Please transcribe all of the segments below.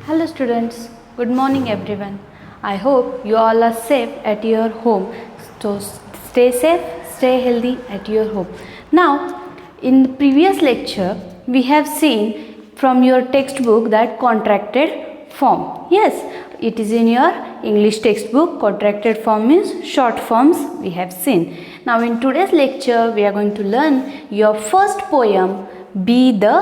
Hello students, good morning everyone. I hope you all are safe at your home. So stay safe, stay healthy at your home. Now in the previous lecture we have seen from your textbook that contracted form. Yes, it is in your English textbook. Contracted form means short forms we have seen. Now in today's lecture we are going to learn your first poem, Be the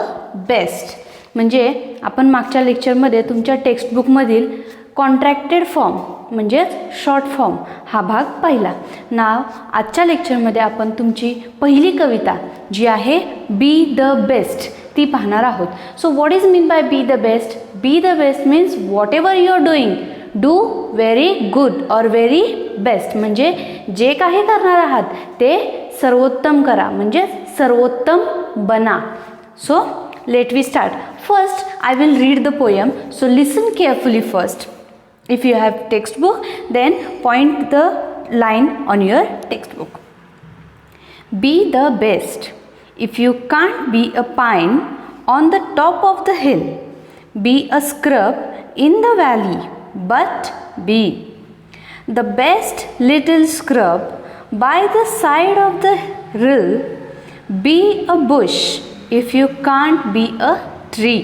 Best. म्हणजे आपण मागच्या लेक्चरमध्ये तुमच्या टेक्स्टबुकमधील contracted form म्हणजेच short form हा भाग पाहिला. नाव आजच्या लेक्चरमध्ये आपण तुमची पहिली कविता जी आहे बी द बेस्ट ती पाहणार आहोत. So what is mean by be the best? Be the best means whatever you are doing do very good or very best. म्हणजे जे काही करणार आहात ते सर्वोत्तम करा म्हणजे सर्वोत्तम बना. So let we start. First I will read the poem, so listen carefully first. If you have textbook, then point the line on your textbook. Be the best. If you can't be a pine on the top of the hill, be a scrub in the valley, but be the best little scrub by the side of the rill. Be a bush if you can't be a tree.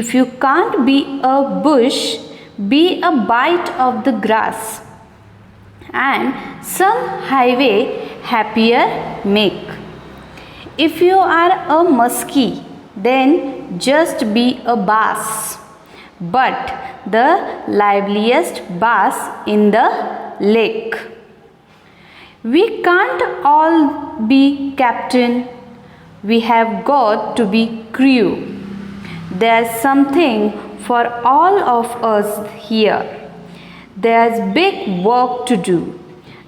If you can't be a bush, be a bite of the grass, and some highway happier make. If you are a muskie, then just be a bass, but the liveliest bass in the lake. We can't all be captain. We have got to be crew. There's something for all of us here. There's big work to do,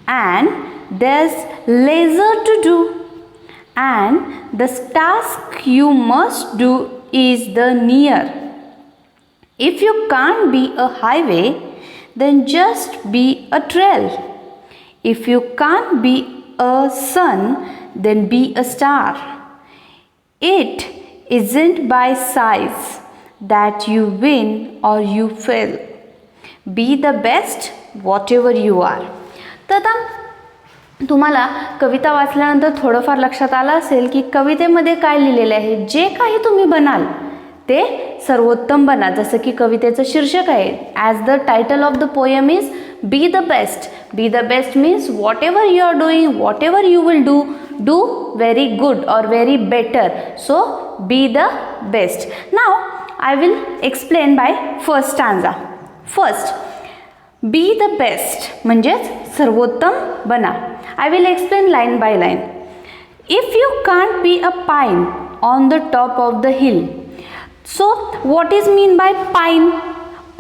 and there's leisure to do, and the task you must do is the near. If you can't be a highway, then just be a trail. If you can't be a sun, then be a star. It isn't by size that you win or you fail. Be the best whatever you are. तर आता तुम्हाला कविता वाचल्यानंतर थोडंफार लक्षात आलं असेल की कवितेमध्ये काय लिहिलेले आहे. जे काही तुम्ही बनाल ते सर्वोत्तम बना. जसं की कवितेचं शीर्षक आहे as the title of the poem is be the best. Be the best means whatever you are doing, whatever you will do very good or very better. So be the best. Now I will explain by first stanza. First, be the best म्हणजेच सर्वोत्तम बना. I will explain line by line. If you can't be a pine on the top of the hill. So what is mean by pine?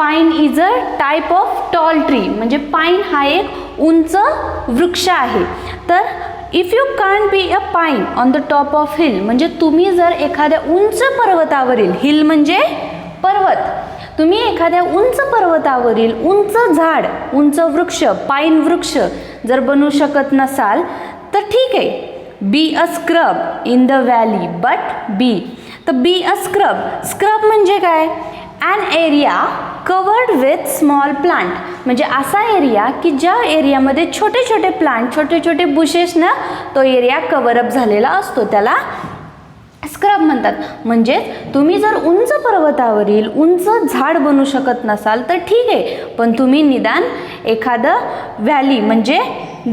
Pine is a type of tall tree. म्हणजे पाईन हा एक उंच वृक्ष आहे. तर if you can't be a pine on the top of hill म्हणजे तुम्ही जर एखाद्या उंच पर्वतावरील, हिल म्हणजे पर्वत, तुम्ही एखाद्या उंच पर्वतावरील उंच झाड, उंच वृक्ष, पाईन वृक्ष जर बनू शकत नसाल तर ठीक आहे. Be a scrub in the valley but be. तर बी अ स्क्रब. स्क्रब म्हणजे काय? an area covered with small plant. म्हणजे असा एरिया की ज्या एरियामध्ये छोटे छोटे प्लांट, छोटे छोटे बुशेस ना तो एरिया कव्हर अप झालेला असतो त्याला स्क्रब म्हणतात. म्हणजे तुम्ही जर उंच पर्वतावरील उंच झाड बनू शकत नसाल तर ठीक आहे, पण तुम्ही निदान एखादं व्हॅली म्हणजे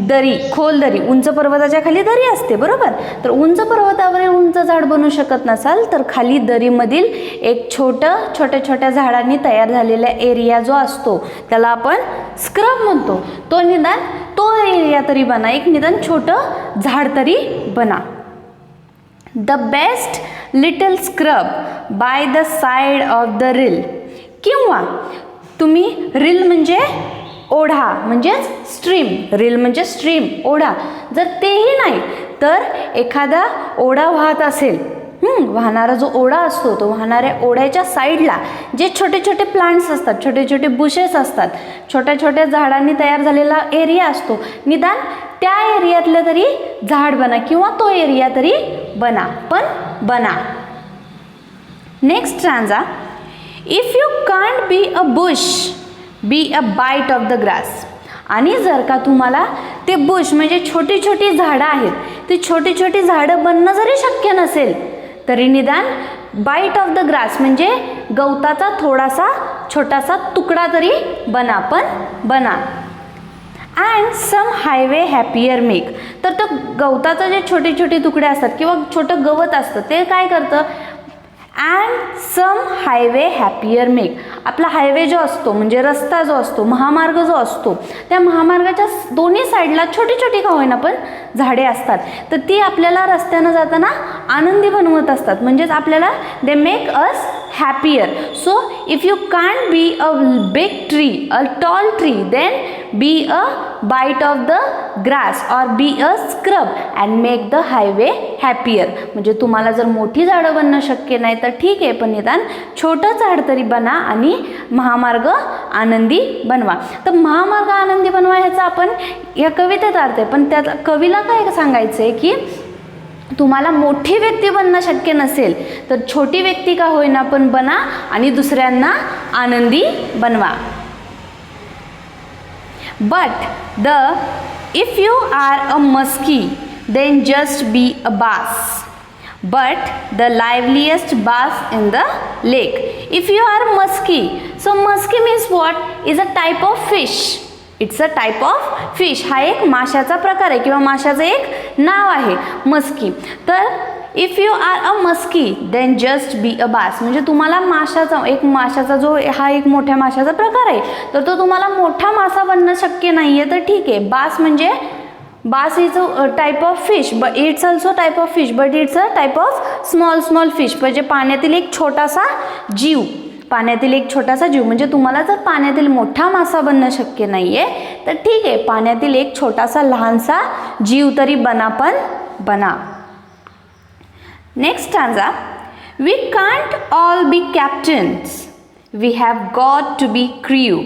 दरी, खोल दरी, उंच पर्वताच्या खाली दरी असते बरोबर. तर उंच पर्वतावरील उंच झाड बनू शकत नसाल तर खाली दरीमधील एक छोट्या छोट्या झाडांनी तयार झालेला एरिया जो असतो त्याला आपण स्क्रब म्हणतो. तो निदान तो एरिया तरी बना, एक निदान छोटं झाड तरी बना. The best little scrub by the side of the rill. किंवा तुम्ही रिल म्हणजे ओढा म्हणजेच स्ट्रीम, रिल म्हणजे स्ट्रीम, ओढा. जर तेही नाही तर एखादा ओढा वाहत असेल, वाहणारा जो ओढा असतो तो वाहणाऱ्या ओढ्याच्या साईडला जे छोटे छोटे प्लांट्स असतात, छोटे छोटे बुशेस असतात, छोट्या छोट्या झाडांनी तयार झालेला एरिया असतो, निदान त्या एरियातलं तरी झाड बना किंवा तो एरिया तरी बना, पण बना. Next stanza. If you can't be a bush, be a bite of the grass. आणि जर का तुम्हाला ते बुश म्हणजे छोटी छोटी झाडं आहेत, ती छोटी छोटी झाडं बनणं जरी शक्य नसेल तरी निदान बाईट ऑफ द ग्रास म्हणजे गवताचा थोडासा छोटासा तुकडा तरी बना, पण बना. And some highway happier make. तर तो गवताचे जे छोटे छोटे तुकडे असतात किंवा छोटं गवत असतं ते काय करतं, and some highway happier make. आपला हायवे जो असतो म्हणजे रस्ता जो असतो, महामार्ग जो असतो, त्या महामार्गाच्या दोन्ही साईडला छोटी छोटी का होईना पण झाडे असतात. तर ती आपल्याला रस्त्यानं जाताना आनंदी बनवत असतात. म्हणजेच आपल्याला they make us happier. So if you can't be a big tree, a tall tree, then be a bite of the grass or be a scrub and make the highway happier. म्हणजे तुम्हाला जर मोठी झाडं बनणं शक्य नाही तर ठीक आहे, पण निदान छोटं झाड तरी बना आणि महामार्ग आनंदी बनवा. तर महामार्ग आनंदी बनवा ह्याचा आपण या कवितेत अर्थ आहे, पण त्या कवीला काय सांगायचं आहे की तुम्हाला मोठी व्यक्ती बनणं शक्य नसेल तर छोटी व्यक्ती का होईना पण बना आणि दुसऱ्यांना आनंदी बनवा. But if you are a muskie, then just be a bass, but the liveliest bass in the lake. If you are muskie, so muskie means what? Is a type of fish. It's a type of fish. हा एक माशाचा प्रकार आहे किंवा माशाचं एक नाव आहे muskie. तर if you are a muskie then just be a bass. म्हणजे तुम्हाला माशाचा जो हा एक मोठ्या माशाचा प्रकार आहे तर तो तुम्हाला मोठा मासा बनणं शक्य नाही आहे तर ठीक आहे. Bass is a type of fish, but it's also type of fish, but it's a type of small fish. म्हणजे पाण्यातील एक छोटासा जीव, म्हणजे तुम्हाला जर पाण्यातील मोठा मासा बनणं शक्य नाही आहे तर ठीक आहे, पाण्यातील एक छोटासा लहानसा जीव तरी बना. Next stanza. We can't all be captains. We have got to be crew.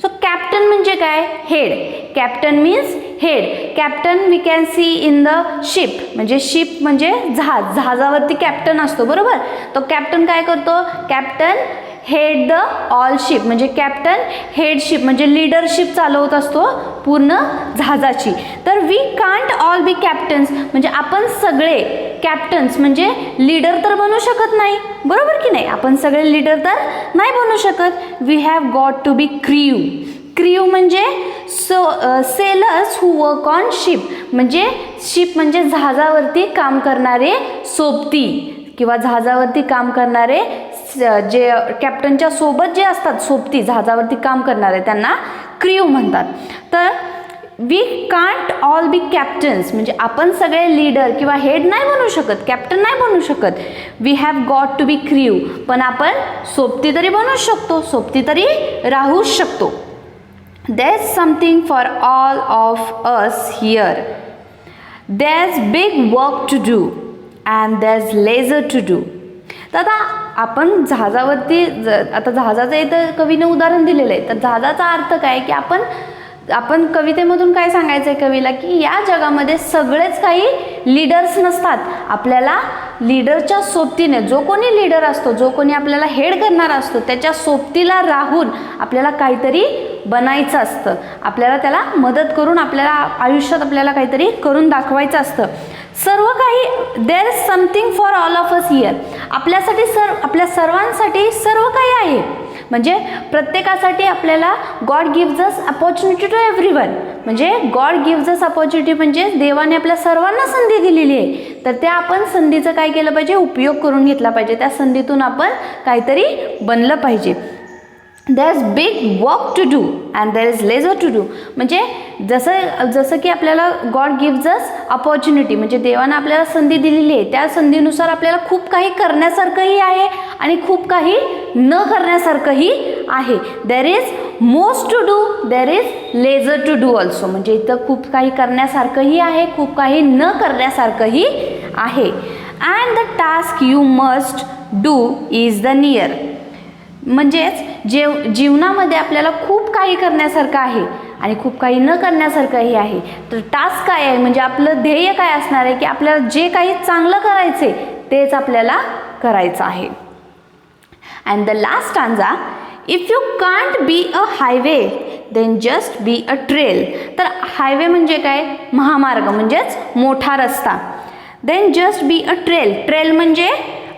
So captain म्हणजे काय? Head. Captain means head. Captain we can see in the ship. म्हणजे शिप म्हणजे जहाजावरती कॅप्टन असतो, बरोबर. तो कॅप्टन काय करतो? Captain head the all ship म्हणजे कॅप्टन हेडशिप म्हणजे लिडरशिप चालवत असतो पूर्ण जहाजाची. तर we can't all be captains म्हणजे आपण सगळे कॅप्टन्स म्हणजे लीडर तर बनू शकत नाही, बरोबर की नाही. आपण सगळे लीडर तर नाही बनू शकत. We have got to be crew म्हणजे sailors who work on ship म्हणजे शिप म्हणजे जहाजावरती काम करणारे सोबती किंवा जहाजावरती काम करणारे जे कॅप्टनच्या सोबत जे असतात सोबती जहाजावरती काम करणारे त्यांना क्रियू म्हणतात. तर we can't all be captains म्हणजे आपण सगळे लीडर किंवा हेड नाही बनू शकत, कॅप्टन नाही बनू शकत. We have got to be crew पण आपण सोबती तरी बनू शकतो, सोबती तरी राहू शकतो. There is something for all of us here. There is big work to do and there is lesser to do. तर आता आपण जहाजावरती आता जहाजाचं इथं कवीने उदाहरण दिलेलं आहे. तर जहाजाचा अर्थ काय की आपण कवितेमधून काय सांगायचं आहे कवीला की या जगामध्ये सगळेच काही लीडर्स नसतात. आपल्याला लीडरच्या सोबतीने जो कोणी लीडर असतो, जो कोणी आपल्याला हेड करणारा असतो त्याच्या सोबतीला राहून आपल्याला काहीतरी बनायचं असतं. आपल्याला त्याला मदत करून आपल्याला आयुष्यात आपल्याला काहीतरी करून दाखवायचं असतं. सर्व काही there is something for all of us here. आपल्या सर्वांसाठी सर्व काही आहे. म्हणजे प्रत्येकासाठी आपल्याला God gives us opportunity to everyone. म्हणजे गॉड गिव्ज अस अपॉर्च्युनिटी म्हणजे देवाने आपल्या सर्वांना संधी दिलेली आहे. तर त्या आपण संधीचं काय केलं पाहिजे? उपयोग करून घेतला पाहिजे. त्या संधीतून आपण काहीतरी बनलं पाहिजे. There is big work to do and there is lesser to do. म्हणजे जसं की आपल्याला गॉड गिव्ज अस अपॉर्च्युनिटी म्हणजे देवानं आपल्याला संधी दिलेली आहे. त्या संधीनुसार आपल्याला खूप काही करण्यासारखंही आहे आणि खूप काही न करण्यासारखंही आहे. There is most to do, there is lesser to do also. म्हणजे इथं खूप काही करण्यासारखंही आहे, खूप काही न करण्यासारखंही आहे. And the task you must do is the near. म्हणजेच जीवनामध्ये आपल्याला खूप काही करण्यासारखं आहे आणि खूप काही न करण्यासारखंही आहे. तर टास्क काय आहे म्हणजे आपलं ध्येय काय असणार आहे की आपल्याला जे काही चांगलं करायचे तेच आपल्याला करायचं आहे. And the last stanza, if you can't be a highway then just be a trail. तर हायवे म्हणजे काय, महामार्ग म्हणजेच मोठा रस्ता. then just be a trail, trail म्हणजे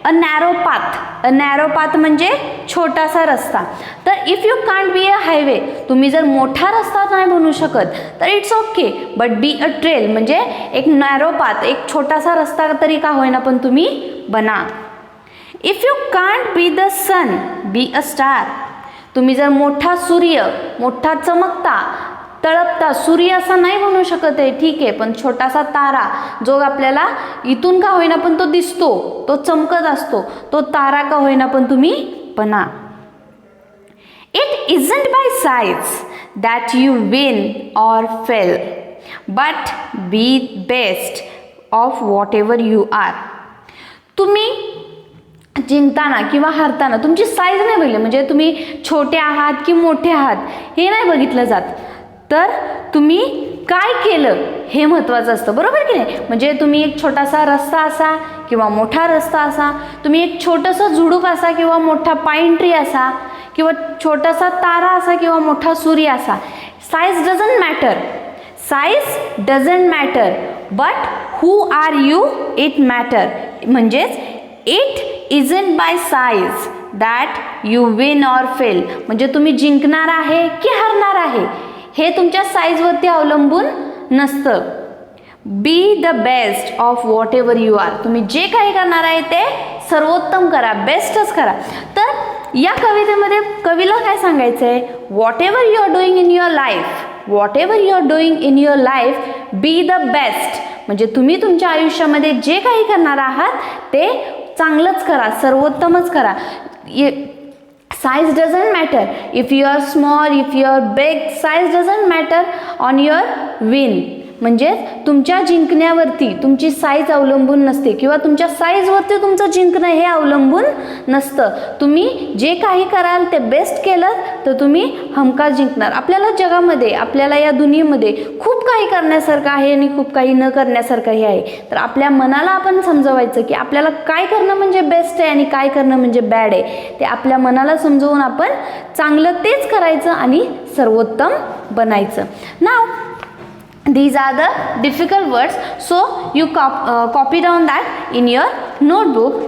अ नॅरो पाथ, अ नॅरो पाथ म्हणजे छोटासा रस्ता. तर if you can't be a highway, तुम्ही जर मोठा रस्ता नाही बनवू शकत तर it's okay, but be a trail म्हणजे एक नॅरो पाथ, एक छोटासा रस्ता तरी का होईना पण तुम्ही बना. If you can't be the sun be a star, तुम्ही जर मोठा सूर्य, मोठा चमकता तळपता सूर्य असा नाही बनू शकत आहे, ठीक आहे, पण छोटासा तारा जो आपल्याला इथून का होईना पण तो दिसतो, तो चमकत असतो, तो तारा का होईना पण तुम्ही बना. It isn't by size that you win or fail, but be best of whatever you are. तुम्ही जिंकताना किंवा हरताना तुमची साईज नाही बघितली, म्हणजे तुम्ही छोटे आहात की मोठे आहात हे नाही बघितलं जात, तर तुम्ही काय केलं हे महत्त्वाचं असतं, बरोबर की नाही. म्हणजे तुम्ही एक छोटासा रस्ता असा किंवा मोठा रस्ता असा, तुम्ही एक छोटंसं झुडूप असा किंवा मोठा पाईन ट्री असा किंवा छोटासा तारा असा किंवा मोठा सूर्य असा, size doesn't matter, size doesn't matter, but who are you it matter. म्हणजेच it isn't by size that you win or fail, म्हणजे तुम्ही जिंकणार आहे की हरणार आहे हे तुमच्या साईजवरती अवलंबून नसतं. Be the best of whatever you are, तुम्ही जे काही करणार आहे ते सर्वोत्तम करा, बेस्टच करा. तर या कवितेमध्ये कवीला काय सांगायचं आहे, whatever you are doing in your life, whatever you are doing in your life, be the best, म्हणजे तुम्ही तुमच्या आयुष्यामध्ये जे काही करणार आहात ते चांगलंच करा, सर्वोत्तमच करा. Size doesn't matter. If you are small, if you are big, size doesn't matter on your win. म्हणजे तुमच्या जिंकण्यावरती तुमची साईज अवलंबून नसते किंवा तुमच्या साईजवरती तुमचं जिंकणं हे अवलंबून नसतं. तुम्ही जे काही कराल ते बेस्ट केलं तर तुम्ही हमखास जिंकणार. आपल्याला जगामध्ये, आपल्याला या दुनियेमध्ये खूप काही करण्यासारखं आहे आणि खूप काही न करण्यासारखंही आहे. तर आपल्या मनाला आपण समजवायचं की आपल्याला काय करणं म्हणजे बेस्ट आहे आणि काय करणं म्हणजे बॅड आहे, ते आपल्या मनाला समजवून आपण चांगलं तेच करायचं आणि सर्वोत्तम बनायचं. नाव these are the difficult words, so you copy down that in your notebook,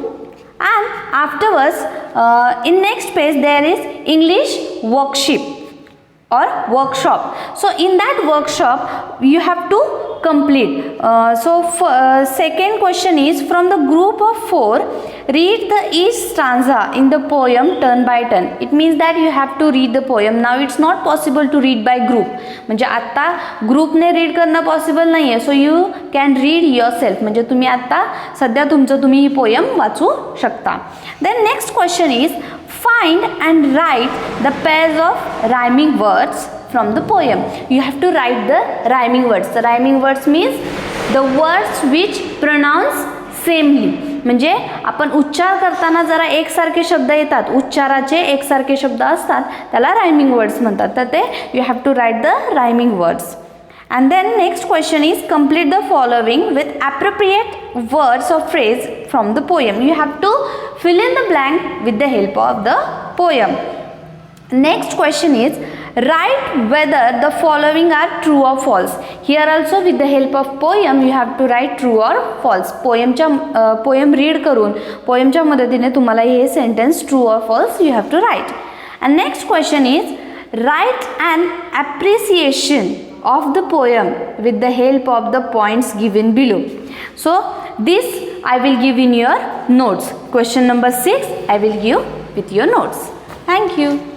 and afterwards in next page there is English worksheet or workshop. So in that workshop you have to complete. Second question is, from the group of 4 read the each stanza in the poem turn by turn. It means that you have to read the poem. Now it's not possible to read by group, म्हणजे आता ग्रुपने read करणं possible नाही आहे, so you can read yourself, म्हणजे तुम्ही आता सध्या तुम्ही ही पोयम वाचू शकता. Then next question is, find and write the pairs of rhyming words from the poem. You have to write the rhyming words. The rhyming words means the words which pronounce samely. म्हणजे आपण उच्चार करताना जरा एकसारखे शब्द येतात, उच्चाराचे एकसारखे शब्द असतात, त्याला रायमिंग वर्ड्स म्हणतात. तर ते you have to write the rhyming words. And then next question is, complete the following with appropriate words or phrase from the poem. You have to fill in the blank with the help of the poem. Next question is, write whether the following are true or false. Here also with the help of poem you have to write true or false. Poem read करून पोयमच्या मदतीने तुम्हाला हे sentence true or false you have to write. And next question is, write an appreciation of the poem with the help of the points given below. So this I will give in your notes. Question number 6 I will give with your notes. Thank you.